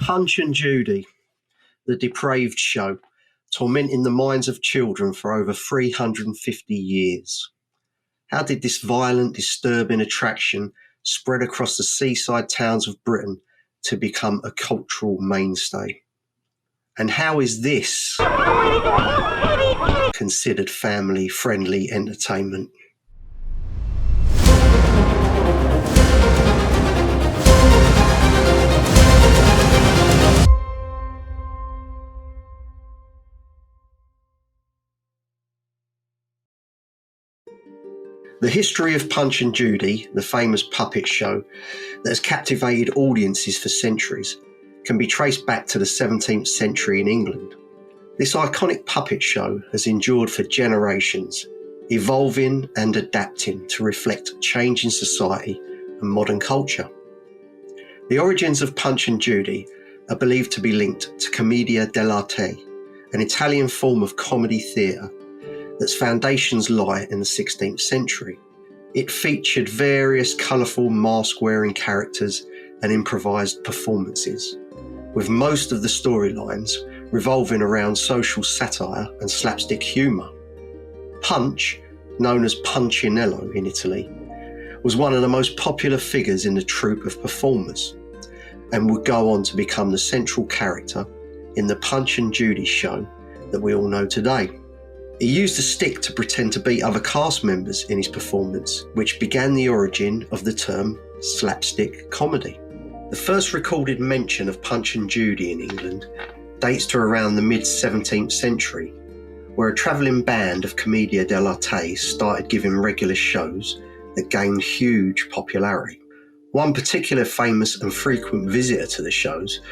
Punch and Judy, the depraved show, tormenting the minds of children for over 350 years. How did this violent, disturbing attraction spread across the seaside towns of Britain to become a cultural mainstay? And how is this considered family-friendly entertainment? The history of Punch and Judy, the famous puppet show that has captivated audiences for centuries, can be traced back to the 17th century in England. This iconic puppet show has endured for generations, evolving and adapting to reflect changing society and modern culture. The origins of Punch and Judy are believed to be linked to commedia dell'arte, an Italian form of comedy theatre that's foundations lie in the 16th century. It featured various colourful mask-wearing characters and improvised performances, with most of the storylines revolving around social satire and slapstick humour. Punch, known as Punchinello in Italy, was one of the most popular figures in the troupe of performers and would go on to become the central character in the Punch and Judy show that we all know today. He used a stick to pretend to beat other cast members in his performance, which began the origin of the term slapstick comedy. The first recorded mention of Punch and Judy in England dates to around the mid-17th century, where a travelling band of commedia dell'arte started giving regular shows that gained huge popularity. One particular famous and frequent visitor to the shows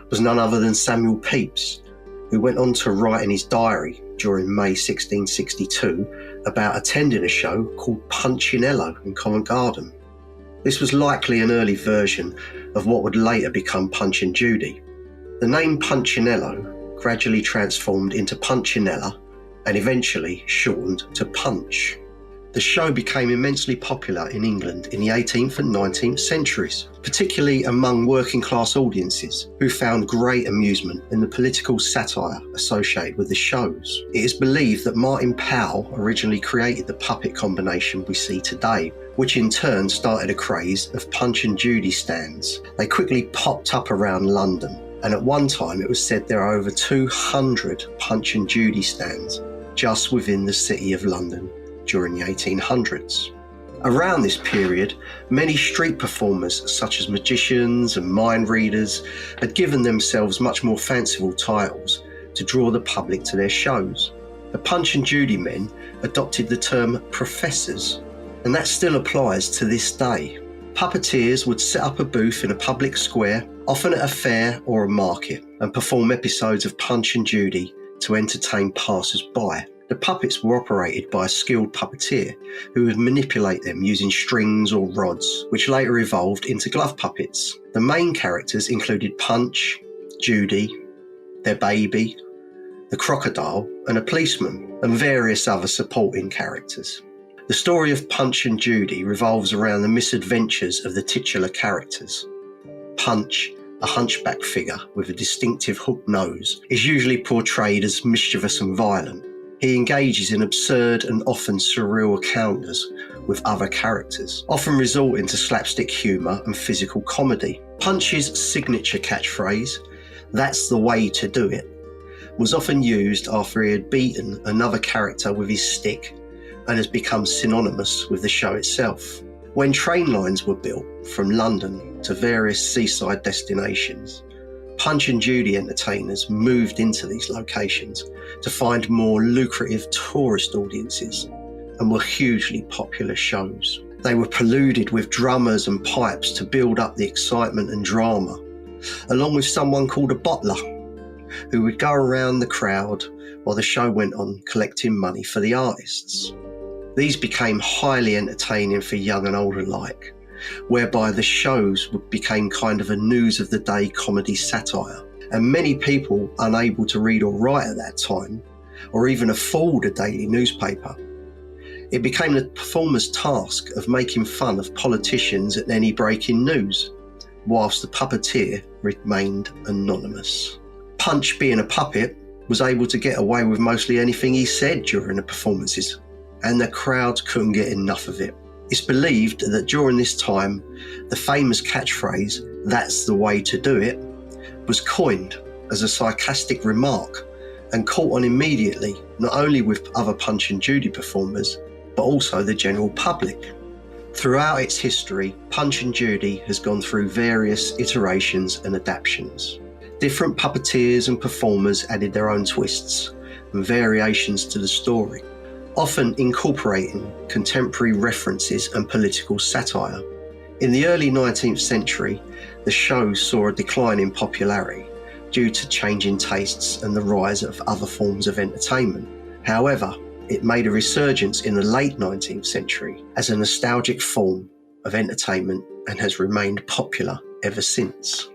was none other than Samuel Pepys, who went on to write in his diary during May 1662 about attending a show called Punchinello in Covent Garden. This was likely an early version of what would later become Punch and Judy. The name Punchinello gradually transformed into Punchinella and eventually shortened to Punch. The show became immensely popular in England in the 18th and 19th centuries, particularly among working class audiences who found great amusement in the political satire associated with the shows. It is believed that Martin Powell originally created the puppet combination we see today, which in turn started a craze of Punch and Judy stands. They quickly popped up around London, and at one time it was said there are over 200 Punch and Judy stands just within the city of London during the 1800s. Around this period, many street performers such as magicians and mind readers had given themselves much more fanciful titles to draw the public to their shows. The Punch and Judy men adopted the term professors, and that still applies to this day. Puppeteers would set up a booth in a public square, often at a fair or a market, and perform episodes of Punch and Judy to entertain passers-by. The puppets were operated by a skilled puppeteer who would manipulate them using strings or rods, which later evolved into glove puppets. The main characters included Punch, Judy, their baby, the crocodile, and a policeman, and various other supporting characters. The story of Punch and Judy revolves around the misadventures of the titular characters. Punch, a hunchback figure with a distinctive hooked nose, is usually portrayed as mischievous and violent. He engages in absurd and often surreal encounters with other characters, often resorting to slapstick humour and physical comedy. Punch's signature catchphrase, "That's the way to do it," was often used after he had beaten another character with his stick and has become synonymous with the show itself. When train lines were built from London to various seaside destinations, Punch and Judy entertainers moved into these locations to find more lucrative tourist audiences and were hugely popular shows. They were preluded with drummers and pipes to build up the excitement and drama, along with someone called a bottler, who would go around the crowd while the show went on collecting money for the artists. These became highly entertaining for young and old alike, whereby the shows became kind of a news of the day comedy satire, and many people unable to read or write at that time, or even afford a daily newspaper, it became the performer's task of making fun of politicians and any breaking news, whilst the puppeteer remained anonymous. Punch, being a puppet, was able to get away with mostly anything he said during the performances, and the crowds couldn't get enough of it. It's believed that during this time, the famous catchphrase, "That's the way to do it," was coined as a sarcastic remark and caught on immediately, not only with other Punch and Judy performers, but also the general public. Throughout its history, Punch and Judy has gone through various iterations and adaptations. Different puppeteers and performers added their own twists and variations to the story, often incorporating contemporary references and political satire. In the early 19th century, the show saw a decline in popularity due to changing tastes and the rise of other forms of entertainment. However, it made a resurgence in the late 19th century as a nostalgic form of entertainment and has remained popular ever since.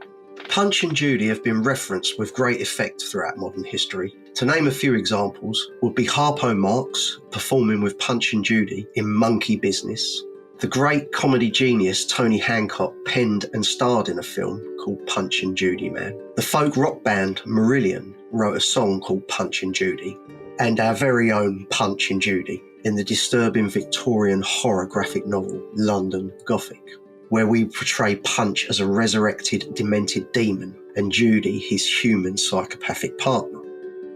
Punch and Judy have been referenced with great effect throughout modern history. To name a few examples would be Harpo Marx performing with Punch and Judy in Monkey Business. The great comedy genius Tony Hancock penned and starred in a film called Punch and Judy Man. The folk rock band Marillion wrote a song called Punch and Judy. And our very own Punch and Judy in the disturbing Victorian horror graphic novel London Gothic, where we portray Punch as a resurrected, demented demon and Judy his human psychopathic partner.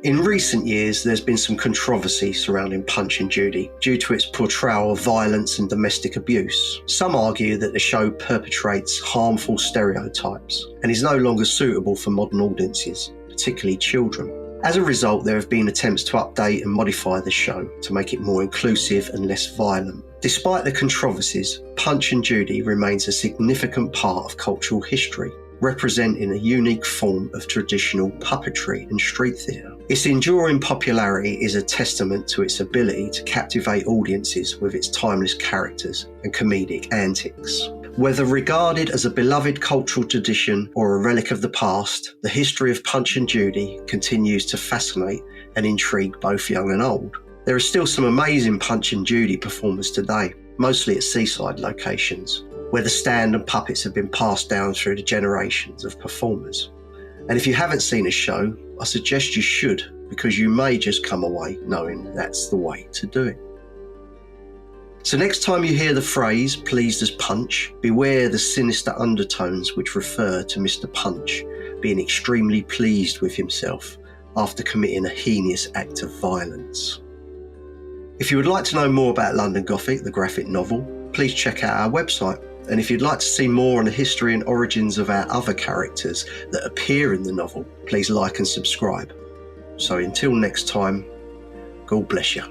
In recent years, there's been some controversy surrounding Punch and Judy due to its portrayal of violence and domestic abuse. Some argue that the show perpetrates harmful stereotypes and is no longer suitable for modern audiences, particularly children. As a result, there have been attempts to update and modify the show to make it more inclusive and less violent. Despite the controversies, Punch and Judy remains a significant part of cultural history, representing a unique form of traditional puppetry and street theatre. Its enduring popularity is a testament to its ability to captivate audiences with its timeless characters and comedic antics. Whether regarded as a beloved cultural tradition or a relic of the past, the history of Punch and Judy continues to fascinate and intrigue both young and old. There are still some amazing Punch and Judy performers today, mostly at Seaside locations, where the stand and puppets have been passed down through the generations of performers. And if you haven't seen a show, I suggest you should, because you may just come away knowing that's the way to do it. So next time you hear the phrase, "pleased as Punch," beware the sinister undertones which refer to Mr. Punch being extremely pleased with himself after committing a heinous act of violence. If you would like to know more about London Gothic, the graphic novel, please check out our website. And if you'd like to see more on the history and origins of our other characters that appear in the novel, please like and subscribe. So until next time, God bless you.